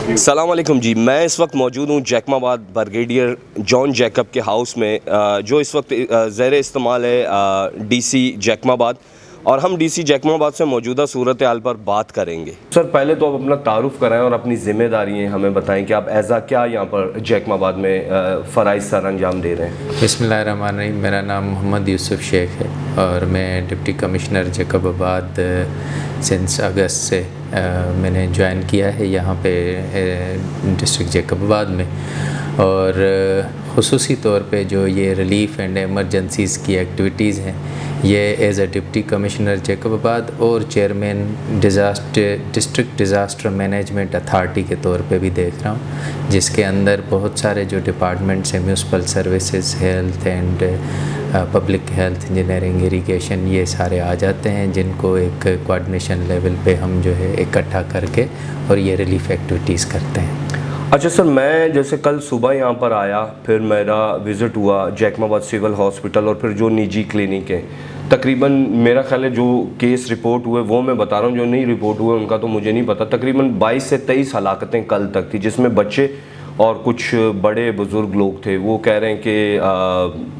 सलाम अलैकुम जी। मैं इस वक्त मौजूद हूँ जैकमाबाद ब्रिगेडियर जॉन जैकब के हाउस में, जो इस वक्त ज़ेर इस्तेमाल है डीसी जैकमाबाद। और हम डीसी जैकमाबाद से मौजूदा सूरत हाल पर बात करेंगे। सर, पहले तो आप अपना तारुफ कराएं और अपनी ज़िम्मेदारियाँ हमें बताएं कि आप एज़ा क्या यहाँ पर जैकमाबाद में फ़राइज़ सर अंजाम दे रहे हैं। बिस्मिल्लाहिर्रहमानिर्रहीम। मेरा नाम मोहम्मद यूसुफ शेख है और मैं डिप्टी कमिश्नर जैकबाबाद सिंस अगस्त से मैंने ज्वाइन किया है यहाँ पे डिस्ट्रिक्ट जैकबाबाद में। और ख़ुसूसी तौर पे जो ये रिलीफ़ एंड एमरजेंसीज़ की एक्टिविटीज़ हैं, ये as a deputy commissioner Jacobabad और chairman district disaster management authority के तौर पे भी देख रहा हूँ, जिसके अंदर बहुत सारे जो डिपार्टमेंट्स हैं, municipal services, health and public health, engineering, irrigation, ये सारे आ जाते हैं, जिनको एक कोऑर्डिनेशन लेवल पे हम जो है इकट्ठा करके और ये रिलीफ़ एक्टिविटीज़ करते हैं। अच्छा सर, मैं जैसे कल सुबह यहाँ पर आया, फिर मेरा विज़िट हुआ जैकमाबाद सिविल हॉस्पिटल और फिर जो निजी क्लिनिक है, तकरीबन मेरा ख्याल है जो केस रिपोर्ट हुए वो मैं बता रहा हूँ, जो नहीं रिपोर्ट हुए उनका तो मुझे नहीं पता। तकरीबन 22 से 23 हलाकतें कल तक थी, जिसमें बच्चे और कुछ बड़े बुज़ुर्ग लोग थे। वो कह रहे हैं कि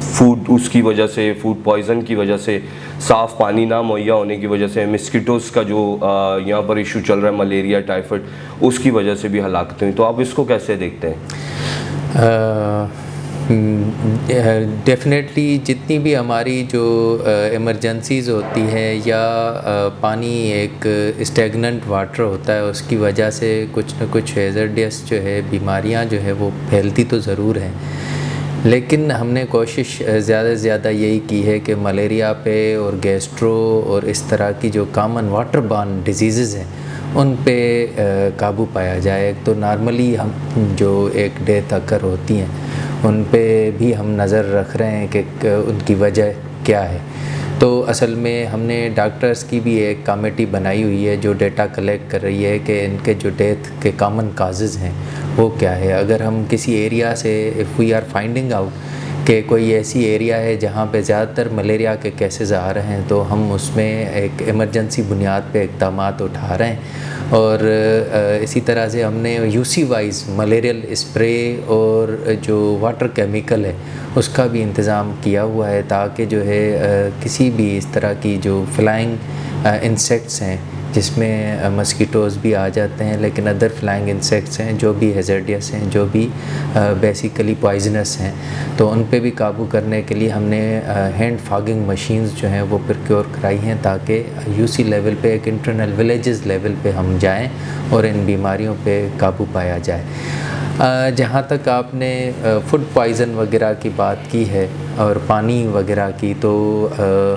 फूड उसकी वजह से, फूड पॉइज़न की वजह से, साफ़ पानी ना मुहैया होने की वजह से, मिस्कीटोज़ का जो यहाँ पर इशू चल रहा है, मलेरिया, टाइफाइड, उसकी वजह से भी हलाकतें हुई। तो आप इसको कैसे देखते हैं? डेफ़िनेटली जितनी भी हमारी जो इमरजेंसीज़ होती है या पानी एक स्टेगनेंट वाटर होता है, उसकी वजह से कुछ न कुछ हैज़र्डियस जो है बीमारियां जो है वो फैलती तो ज़रूर हैं, लेकिन हमने कोशिश ज़्यादा से ज़्यादा यही की है कि मलेरिया पे और गैस्ट्रो और इस तरह की जो कॉमन वाटर बॉर्न डिजीज़ हैं उन पे काबू पाया जाए। एक तो नॉर्मली हम जो एक डेथ अकर होती हैं उन पे भी हम नज़र रख रहे हैं कि उनकी वजह क्या है। तो असल में हमने डॉक्टर्स की भी एक कमेटी बनाई हुई है जो डेटा कलेक्ट कर रही है कि इनके जो डेथ के कॉमन काजेज़ हैं वो क्या है। अगर हम किसी एरिया से if we are finding out कि कोई ऐसी एरिया है जहाँ पे ज़्यादातर मलेरिया के केसेस आ रहे हैं, तो हम उसमें एक इमरजेंसी बुनियाद पे इक़दामात उठा रहे हैं। और इसी तरह से हमने यूसी वाइज मलेरियल स्प्रे और जो वाटर केमिकल है उसका भी इंतज़ाम किया हुआ है, ताकि जो है किसी भी इस तरह की जो फ्लाइंग इंसेक्ट्स हैं, जिसमें मस्कीटोज़ भी आ जाते हैं, लेकिन अदर फ्लाइंग इंसेक्ट्स हैं जो भी हैज़र्डियस हैं, जो भी बेसिकली पॉइजनस हैं, तो उन पे भी काबू करने के लिए हमने हैंड फॉगिंग मशीन्स जो हैं वो प्रोक्योर कराई हैं, ताकि यूसी लेवल पे, एक इंटरनल विलेजेस लेवल पे हम जाएं और इन बीमारियों पे काबू पाया जाए। जहाँ तक आपने फूड पॉइज़न वगैरह की बात की है और पानी वगैरह की, तो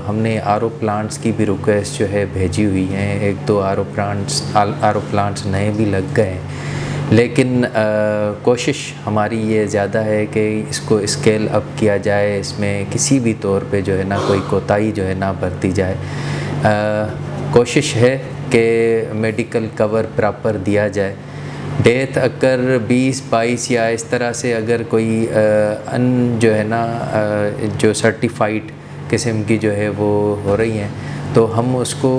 हमने आरओ प्लांट्स की भी रिक्वेस्ट जो है भेजी हुई हैं। एक दो आरओ प्लांट्स नए भी लग गए हैं, लेकिन कोशिश हमारी ये ज़्यादा है कि इसको स्केल अप किया जाए, इसमें किसी भी तौर पे जो है ना कोई कोताही जो है ना बरती जाए। कोशिश है कि मेडिकल कवर प्रॉपर दिया जाए। डेथ अगर 20-22 या इस तरह से अगर कोई जो है ना जो सर्टिफाइड किस्म की जो है वो हो रही हैं, तो हम उसको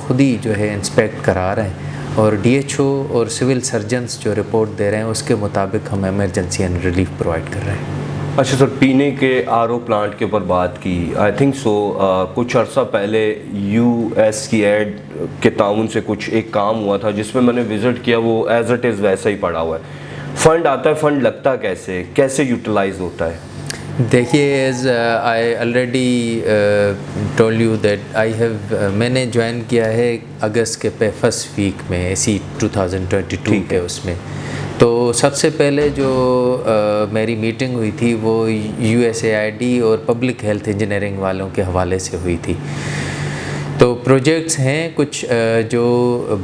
ख़ुद ही जो है इंस्पेक्ट करा रहे हैं और डीएचओ और सिविल सर्जन्स जो रिपोर्ट दे रहे हैं उसके मुताबिक हम एमरजेंसी एंड रिलीफ प्रोवाइड कर रहे हैं। अच्छा सर, पीने के आरओ प्लांट के ऊपर बात की, आई थिंक सो कुछ अर्सा पहले यूएस की एड के ताउन से कुछ एक काम हुआ था जिसमें मैंने विज़िट किया, वो एज इट इज़ वैसा ही पड़ा हुआ है। फ़ंड आता है, फ़ंड लगता कैसे यूटिलाइज़ होता है? देखिए, as I already told you that मैंने ज्वाइन किया है अगस्त के फर्स्ट वीक में, इसी 2022 के उसमें। तो सबसे पहले जो मेरी मीटिंग हुई थी वो यूएसएआईडी और पब्लिक हेल्थ इंजीनियरिंग वालों के हवाले से हुई थी। तो प्रोजेक्ट्स हैं कुछ जो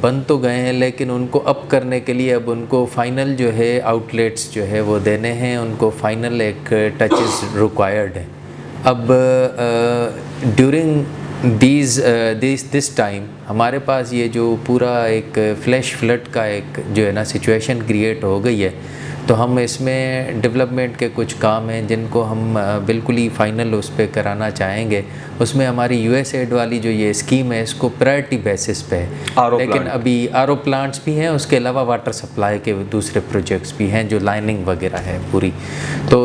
बन तो गए हैं, लेकिन उनको अप करने के लिए अब उनको फाइनल जो है आउटलेट्स जो है वो देने हैं, उनको फाइनल एक टचेस रिक्वायर्ड है। अब ड्यूरिंग दिस टाइम हमारे पास ये जो पूरा एक फ्लैश फ्लड का एक जो है ना सिचुएशन क्रिएट हो गई है, तो हम इसमें डेवलपमेंट के कुछ काम हैं जिनको हम बिल्कुल ही फाइनल उस पर कराना चाहेंगे। उसमें हमारी यूएसएड वाली जो ये स्कीम है इसको प्रायोरिटी बेसिस पे है, लेकिन अभी आरओ प्लांट्स भी हैं, उसके अलावा वाटर सप्लाई के दूसरे प्रोजेक्ट्स भी हैं जो लाइनिंग वगैरह है पूरी। तो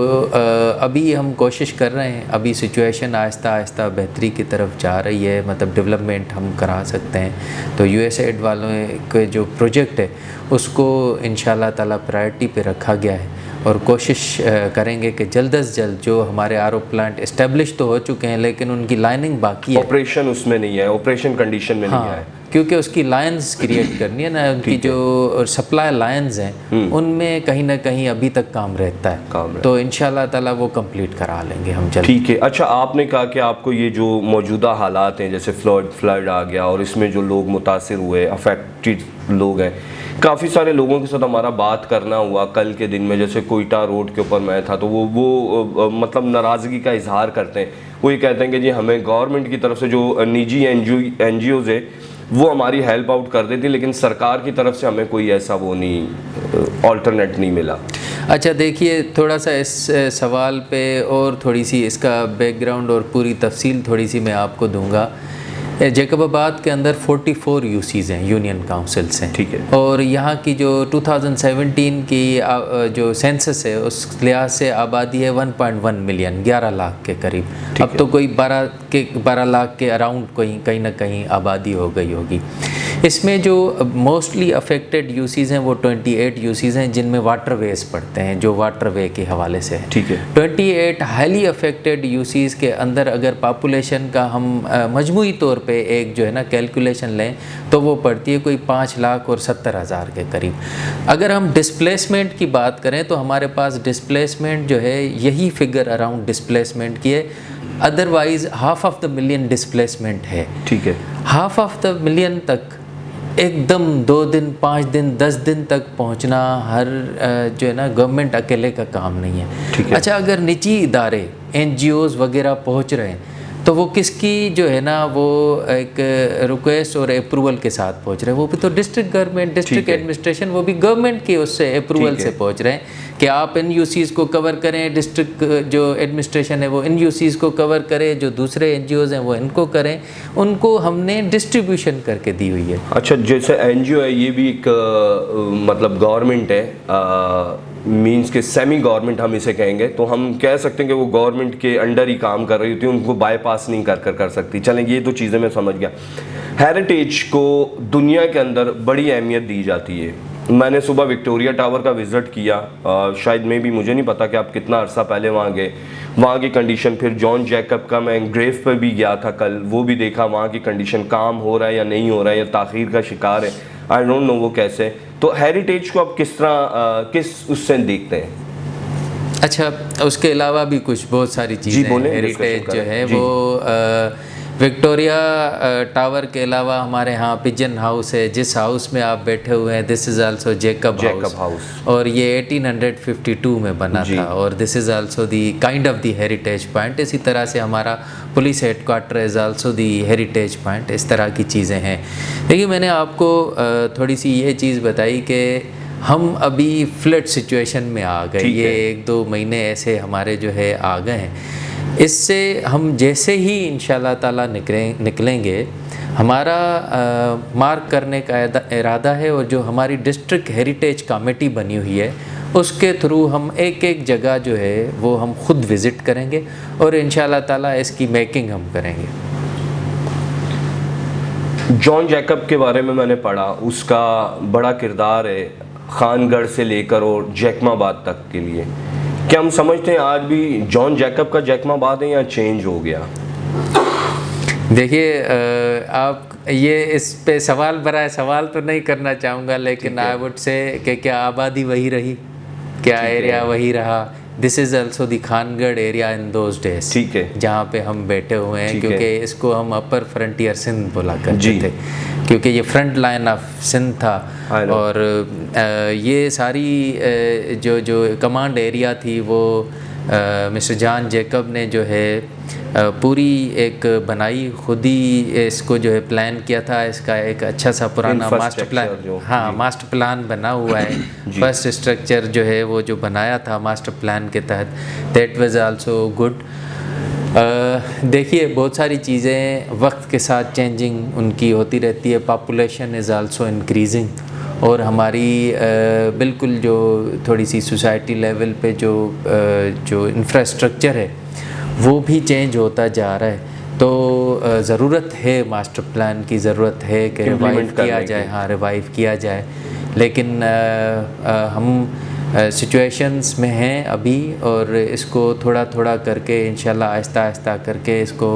अभी हम कोशिश कर रहे हैं, अभी सिचुएशन आहिस्ता आहिस्ता बेहतरी की तरफ जा रही है, मतलब डेवलपमेंट हम करा सकते हैं। तो यूएसएड वालों के जो प्रोजेक्ट है उसको इंशाल्लाह ताला प्रायोरिटी पे रखा गया है और कोशिश करेंगे कि जल्द से जल्द जो हमारे आरओ प्लांट इस्टेब्लिश तो हो चुके हैं लेकिन उनकी लाइनिंग बाकी है, ऑपरेशन उसमें नहीं है, ऑपरेशन कंडीशन में नहीं है, क्योंकि उसकी लाइन्स क्रिएट करनी है ना, उनकी जो सप्लाई लाइन्स हैं उनमें कहीं ना कहीं अभी तक काम रहता है। तो इंशाल्लाह ताला वो कंप्लीट करा लेंगे हम जल्द। ठीक है। अच्छा, आपने कहा कि आपको ये जो मौजूदा हालात हैं जैसे फ्लड आ गया और इसमें जो लोग मुतासिर हुए, अफेक्टेड लोग हैं, काफ़ी सारे लोगों के साथ हमारा बात करना हुआ कल के दिन में। जैसे कोयटा रोड के ऊपर मैं था तो वो मतलब नाराज़गी का इजहार करते हैं। वो ये कहते हैं कि जी हमें गवर्नमेंट की तरफ से जो निजी NGOs है वो हमारी हेल्प आउट कर देती, लेकिन सरकार की तरफ से हमें कोई ऐसा वो नहीं ऑल्टरनेट नहीं मिला। अच्छा देखिए, थोड़ा सा इस सवाल पे और थोड़ी सी इसका बैकग्राउंड और पूरी तफसील थोड़ी सी मैं आपको दूंगा। जैकबाबाद के अंदर 44 यूसीज़ हैं, यूनियन काउंसिल्स हैं, ठीक है। और यहाँ की जो 2017 की जो सेंसस है उस लिहाज से आबादी है 1.1 मिलियन, 11 लाख के करीब। अब तो कोई 12 लाख के अराउंड कहीं ना कहीं आबादी हो गई होगी। इसमें जो मोस्टली अफेक्टेड यूसीज़ हैं वो 28 यूसीज़ हैं जिनमें वाटर वेज पड़ते हैं, जो वाटर वे के हवाले से है। ठीक है। 28 हाईली अफेक्टेड यूसीज़ के अंदर अगर पॉपुलेशन का हम मजमूई तौर पे एक जो है ना कैलकुलेशन लें तो वो पड़ती है कोई 5,70,000 के करीब। अगर हम डिस्प्लेसमेंट की बात करें तो हमारे पास डिस्प्लेसमेंट जो है यही फिगर अराउंड डिस्प्लेसमेंट की है, अदरवाइज़ 500,000 डिस्प्लेसमेंट है। ठीक है। 500,000 तक एकदम 2 दिन 5 दिन 10 दिन तक पहुंचना हर जो है ना गवर्नमेंट अकेले का काम नहीं है। अच्छा, अगर निजी इदारे NGOs वगैरह पहुंच रहे हैं तो वो किसकी जो है ना वो एक रिक्वेस्ट और अप्रूवल के साथ पहुंच रहे हैं, वो भी तो डिस्ट्रिक्ट गवर्नमेंट, डिस्ट्रिक्ट एडमिनिस्ट्रेशन, वो भी गवर्नमेंट की उससे अप्रूवल से पहुंच रहे हैं कि आप इन यूसीज़ को कवर करें, डिस्ट्रिक्ट जो एडमिनिस्ट्रेशन है वो इन यूसीज़ को कवर करे, जो दूसरे NGOs हैं वो इनको करें, उनको हमने डिस्ट्रीब्यूशन करके दी हुई है। अच्छा, जैसे NGO है ये भी एक मतलब गवर्नमेंट है, मींस के सेमी गवर्नमेंट हम इसे कहेंगे, तो हम कह सकते हैं कि वो गवर्नमेंट के अंडर ही काम कर रही होती है, उनको बाईपास नहीं कर सकती। चलें, ये तो चीज़ें मैं समझ गया। हेरिटेज को दुनिया के अंदर बड़ी अहमियत दी जाती है। मैंने सुबह विक्टोरिया टावर का विज़िट किया, शायद में भी मुझे नहीं पता कि आप कितना अरसा पहले वहाँ गए, वहाँ की कंडीशन। फिर जॉन जैकब का मैं ग्रेव पर भी गया था कल, वो भी देखा वहाँ की कंडीशन, काम हो रहा है या नहीं हो रहा है या ताख़ीर का शिकार है, आई डोंट नो वो कैसे। तो हेरिटेज को आप किस तरह किस उससे देखते हैं? अच्छा, उसके अलावा भी कुछ बहुत सारी चीज़ें हैं। हेरिटेज जो है वो विक्टोरिया टावर के अलावा हमारे यहाँ पिजन हाउस है, जिस हाउस में आप बैठे हुए हैं, this is also Jacob house, और ये 1852 में बना था, और this is also the kind of the heritage point. इसी तरह से हमारा police headquarter is also the heritage point. इस तरह की चीज़ें हैं। देखिए, मैंने आपको थोड़ी सी ये चीज़ बताई कि हम अभी फ्लड सिचुएशन में आ गए, ये 1-2 महीने ऐसे हमारे जो है आ गए हैं। इससे हम जैसे ही इंशाल्लाह ताला निकलेंगे, हमारा मार्क करने का इरादा है, और जो हमारी डिस्ट्रिक्ट हेरिटेज कमेटी बनी हुई है उसके थ्रू हम एक जगह जो है वो हम खुद विज़िट करेंगे और इंशाल्लाह ताला इसकी मेकिंग हम करेंगे। जॉन जैकब के बारे में मैंने पढ़ा, उसका बड़ा किरदार है खानगढ़ से लेकर और जैकमाबाद तक के लिए। क्या हम समझते हैं आज भी जॉन जैकब का जैकमाबाद है या चेंज हो गया? देखिए, आप ये इस पे सवाल बड़ा सवाल तो नहीं करना चाहूँगा, लेकिन आई वुड से कि क्या आबादी वही रही, क्या एरिया वही रहा? This is also the Khangarh area in those days, ठीक है, जहाँ पे हम बैठे हुए हैं, क्योंकि इसको हम अपर फ्रंटियर सिंध बोला करते थे, क्योंकि ये फ्रंट लाइन ऑफ सिंध था। और ये सारी जो कमांड एरिया थी वो मिस्टर जॉन जैकब ने जो है पूरी एक बनाई, खुद ही इसको जो है प्लान किया था। इसका एक अच्छा सा पुराना मास्टर प्लान, हाँ मास्टर प्लान बना हुआ है। फर्स्ट स्ट्रक्चर जो है वो जो बनाया था मास्टर प्लान के तहत, दैट वाज आल्सो गुड। देखिए बहुत सारी चीज़ें वक्त के साथ चेंजिंग उनकी होती रहती है। पॉपुलेशन इज़ आल्सो इंक्रीजिंग, और हमारी बिल्कुल जो थोड़ी सी सोसाइटी लेवल पे जो इंफ्रास्ट्रक्चर है वो भी चेंज होता जा रहा है। तो ज़रूरत है मास्टर प्लान की, ज़रूरत है कि रिवाइव किया जाए, हाँ रिवाइव किया जाए। लेकिन हम सिचुएशंस में हैं अभी, और इसको थोड़ा थोड़ा करके इंशाल्लाह आहिस्ता आहिस्ता करके इसको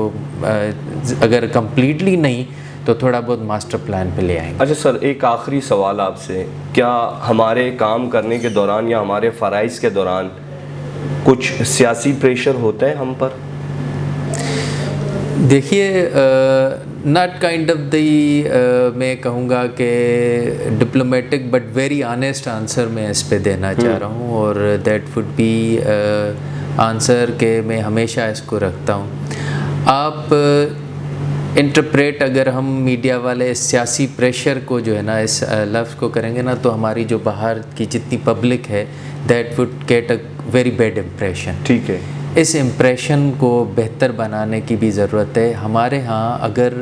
अगर कम्प्लीटली नहीं तो थोड़ा बहुत मास्टर प्लान पे ले आएंगे। अच्छा सर, एक आखिरी सवाल आपसे, क्या हमारे काम करने के दौरान या हमारे फ़राइज़ के दौरान कुछ सियासी प्रेशर होता है हम पर? देखिए नॉट काइंड ऑफ द मैं कहूँगा कि diplomatic but very honest answer मैं इस पे देना चाह रहा हूँ, और दैट वुड बी आंसर के मैं हमेशा इसको रखता हूँ। आप इंटरप्रेट अगर हम मीडिया वाले सियासी प्रेशर को जो है ना इस लफ्ज़ को करेंगे ना, तो हमारी जो बाहर की जितनी पब्लिक है that would get a very bad impression. ठीक है, इस इम्प्रेशन को बेहतर बनाने की भी ज़रूरत है। हमारे यहाँ अगर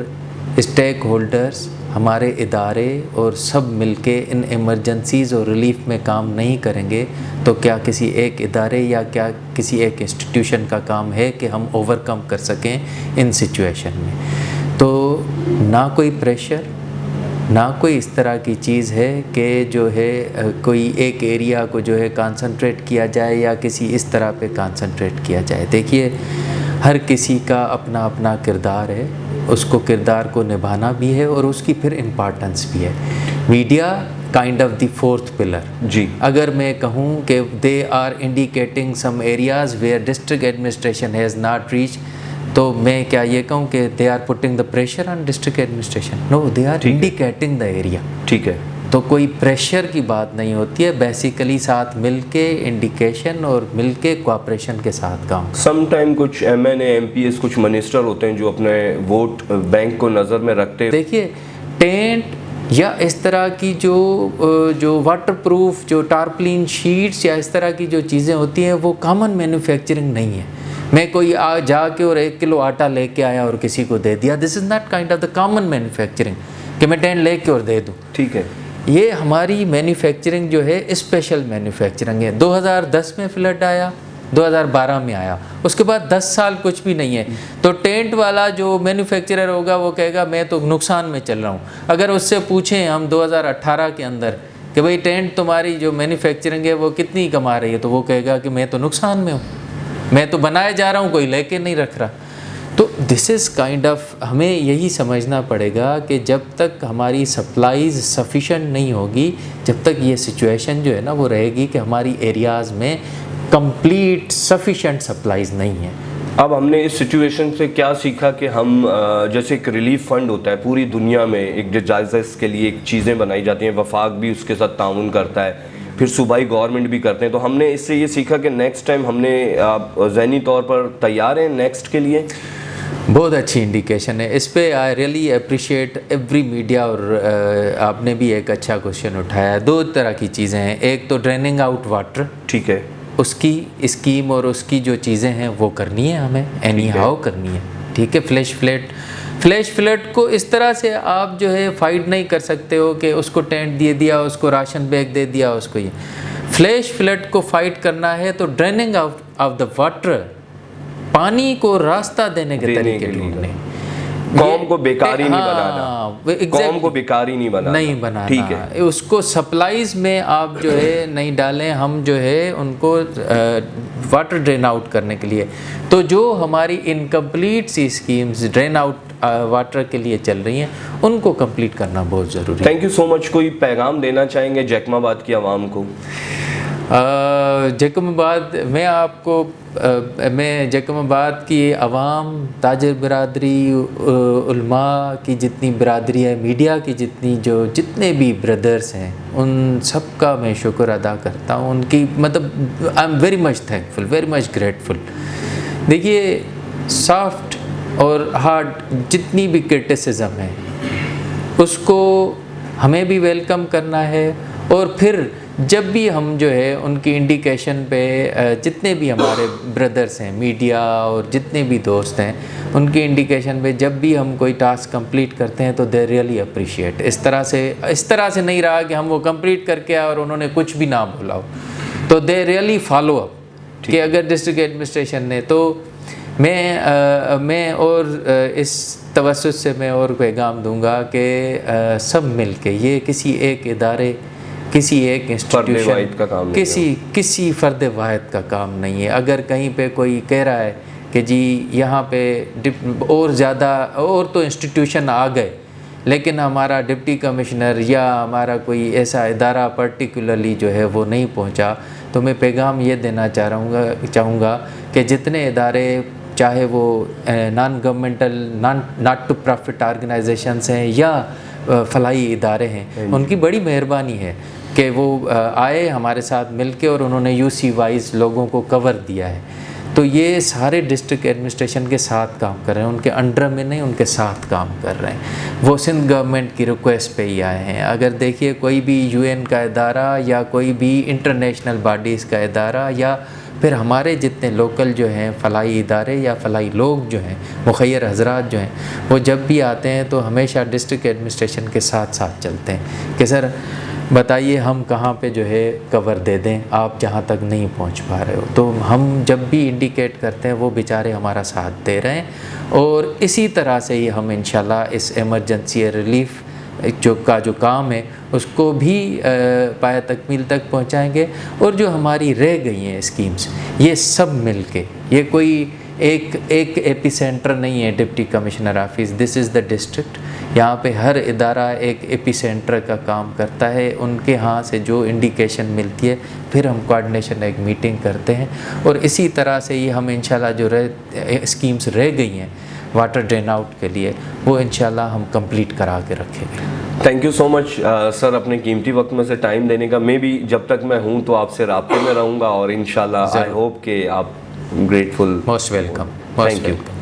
स्टेक होल्डर्स, हमारे इदारे और सब मिलके इन इमरजेंसीज़ और रिलीफ में काम नहीं करेंगे तो क्या किसी एक इदारे या क्या किसी एक इंस्टीट्यूशन का काम है कि हम ओवरकम कर सकें इन सिचुएशन में? तो ना कोई प्रेशर, ना कोई इस तरह की चीज़ है कि जो है कोई एक एरिया को जो है कंसंट्रेट किया जाए या किसी इस तरह पे कंसंट्रेट किया जाए। देखिए हर किसी का अपना अपना किरदार है, उसको किरदार को निभाना भी है और उसकी फिर इम्पॉर्टेंस भी है। Media kind of the fourth pillar जी। अगर मैं कहूँ कि they are indicating some areas where district administration has not reach, तो मैं क्या ये कहूँ कि they are putting the pressure on district administration? No, they are indicating the area. ठीक है, तो कोई प्रेशर की बात नहीं होती है, बेसिकली साथ मिलके इंडिकेशन और मिलके कोऑपरेशन के साथ काम। सम टाइम कुछ MNA MPs कुछ मिनिस्टर होते हैं जो अपने वोट बैंक को नज़र में रखते हैं। देखिए टेंट या इस तरह की जो वाटरप्रूफ जो टारप्लिन शीट्स या इस तरह की जो चीज़ें होती हैं वो कॉमन मैन्युफैक्चरिंग नहीं है। मैं कोई जाके और 1 किलो आटा लेके आया और किसी को दे दिया, this is not kind of the common manufacturing कि मैं टेंट लेके और दे दूँ। ठीक है, ये हमारी मैन्युफैक्चरिंग जो है स्पेशल मैन्युफैक्चरिंग है। 2010 में फ्लड आया, 2012 में आया, उसके बाद 10 साल कुछ भी नहीं है। तो टेंट वाला जो मैन्युफैक्चरर होगा वो कहेगा मैं तो नुकसान में चल रहा हूँ। अगर उससे पूछें हम 2018 के अंदर कि भाई टेंट तुम्हारी जो मैन्युफैक्चरिंग है वो कितनी कमा रही है, तो वो कहेगा कि मैं तो नुकसान में हूँ, मैं तो बनाए जा रहा हूँ, कोई लेके नहीं रख रहा। तो दिस इज़ काइंड ऑफ हमें यही समझना पड़ेगा कि जब तक हमारी सप्लाईज़ सफिशेंट नहीं होगी, जब तक ये सिचुएशन जो है ना वो रहेगी कि हमारी एरियाज़ में कंप्लीट सफिशेंट सप्लाईज़ नहीं है। अब हमने इस सिचुएशन से क्या सीखा कि हम जैसे एक रिलीफ फंड होता है पूरी दुनिया में, एक डिजास्टर्स के लिए एक चीज़ें बनाई जाती हैं, वफाक भी उसके साथ ताउन करता है, फिर सूबाई गवर्नमेंट भी करते हैं। तो हमने इससे ये सीखा कि नेक्स्ट टाइम हमने ज़हनी तौर पर तैयार हैं नेक्स्ट के लिए। बहुत अच्छी इंडिकेशन है इस पे। I really appreciate every media, और आपने भी एक अच्छा क्वेश्चन उठाया। 2 तरह की चीज़ें हैं, एक तो ड्रेनिंग आउट वाटर, ठीक है, उसकी स्कीम और उसकी जो चीज़ें हैं वो करनी है, हमें एनी हाउ करनी है। ठीक है, फ्लैश फ्लड को इस तरह से आप जो है फाइट नहीं कर सकते हो कि उसको टेंट दे दिया, उसको राशन बैग दे दिया, उसको ये फ्लैश फ्लड को फाइट करना है तो draining out of the water, पानी को रास्ता देने के तरीके ढूंढने। कौम को बेकारी नहीं बनाना, कौम को बेकारी नहीं बनाना, ठीक है। उसको सप्लाईज में आप जो है नहीं डालें, हम जो है उनको वाटर ड्रेन आउट करने के लिए। तो जो हमारी इनकम्प्लीट सी स्कीम्स ड्रेन आउट वाटर के लिए चल रही हैं उनको कंप्लीट करना बहुत ज़रूरी है। Thank you so much. कोई पैगाम देना चाहेंगे जैकमाबाद की आवाम को? जैकमाबाद में आपको मैं जैकमाबाद की आवाम, ताजर बिरादरी, उलमा की जितनी बिरादरी है, मीडिया की जितने भी ब्रदर्स हैं, उन सब का मैं शुक्र अदा करता हूँ। उनकी मतलब I am very much thankful, very much grateful. देखिए, सॉफ्ट और हार्ड जितनी भी क्रिटिसिज्म है उसको हमें भी वेलकम करना है, और फिर जब भी हम जो है उनकी इंडिकेशन पे जितने भी हमारे ब्रदर्स हैं, मीडिया और जितने भी दोस्त हैं, उनकी इंडिकेशन पे जब भी हम कोई टास्क कंप्लीट करते हैं तो दे रियली अप्रिशिएट। इस तरह से नहीं रहा कि हम वो कंप्लीट करके आए और उन्होंने कुछ भी ना बोला हो, तो दे रियली फॉलो अप कि अगर डिस्ट्रिक्ट एडमिनिस्ट्रेशन ने तो मैं और इस तवस्सुस से मैं और पैगाम दूंगा कि सब मिल के, ये किसी एक इदारे, किसी एक इंस्टीट्यूशन, किसी फ़र्द वाहिद का काम नहीं है। अगर कहीं पे कोई कह रहा है कि जी यहाँ पे और ज़्यादा और तो इंस्टीट्यूशन आ गए, लेकिन हमारा डिप्टी कमिश्नर या हमारा कोई ऐसा इदारा पर्टिकुलरली जो है वो नहीं पहुँचा, तो मैं पैगाम ये देना चाहूँगा कि जितने इदारे, चाहे वो non governmental not to profit organisations हैं या फलाही इदारे हैं, उनकी बड़ी मेहरबानी है कि वो आए हमारे साथ मिलके और उन्होंने यूसी वाइज लोगों को कवर दिया है। तो ये सारे डिस्ट्रिक्ट एडमिनिस्ट्रेशन के साथ काम कर रहे हैं, उनके अंडर में नहीं, उनके साथ काम कर रहे हैं। वो सिंध गवर्नमेंट की रिक्वेस्ट पे ही आए हैं। अगर देखिए कोई भी यूएन का इदारा या कोई भी इंटरनेशनल बॉडीज़ का इदारा या फिर हमारे जितने लोकल जो हैं फलाही इदारे या फलाही लोग जो हैं, मुखय्यर हजरात जो हैं, वो जब भी आते हैं तो हमेशा डिस्ट्रिक्ट एडमिनिस्ट्रेशन के साथ साथ चलते हैं कि सर बताइए हम कहाँ पे जो है कवर दे दें, आप जहाँ तक नहीं पहुँच पा रहे हो। तो हम जब भी इंडिकेट करते हैं वो बेचारे हमारा साथ दे रहे हैं, और इसी तरह से ही हम इंशाल्लाह इस इमरजेंसी रिलीफ जो काम है उसको भी पाया तकमील तक पहुंचाएंगे। और जो हमारी रह गई हैं स्कीम्स, ये सब मिलके, ये कोई एक एपी सेंटर नहीं है deputy commissioner office, this is the district. यहाँ पे हर इदारा एक एपी सेंटर का काम करता है। उनके यहाँ से जो इंडिकेशन मिलती है फिर हम कोऑर्डिनेशन एक मीटिंग करते हैं, और इसी तरह से ही हम इंशाल्लाह जो स्कीम्स रह गई हैं वाटर ड्रेन आउट के लिए, वो इंशाल्लाह हम कंप्लीट करा के रखेंगे। Thank you so much sir, अपने कीमती वक्त में से टाइम देने का। मैं भी जब तक मैं हूँ तो आपसे राब्ते में रहूँगा, और इंशाल्लाह आई होप कि आप grateful. Most welcome. Thank you.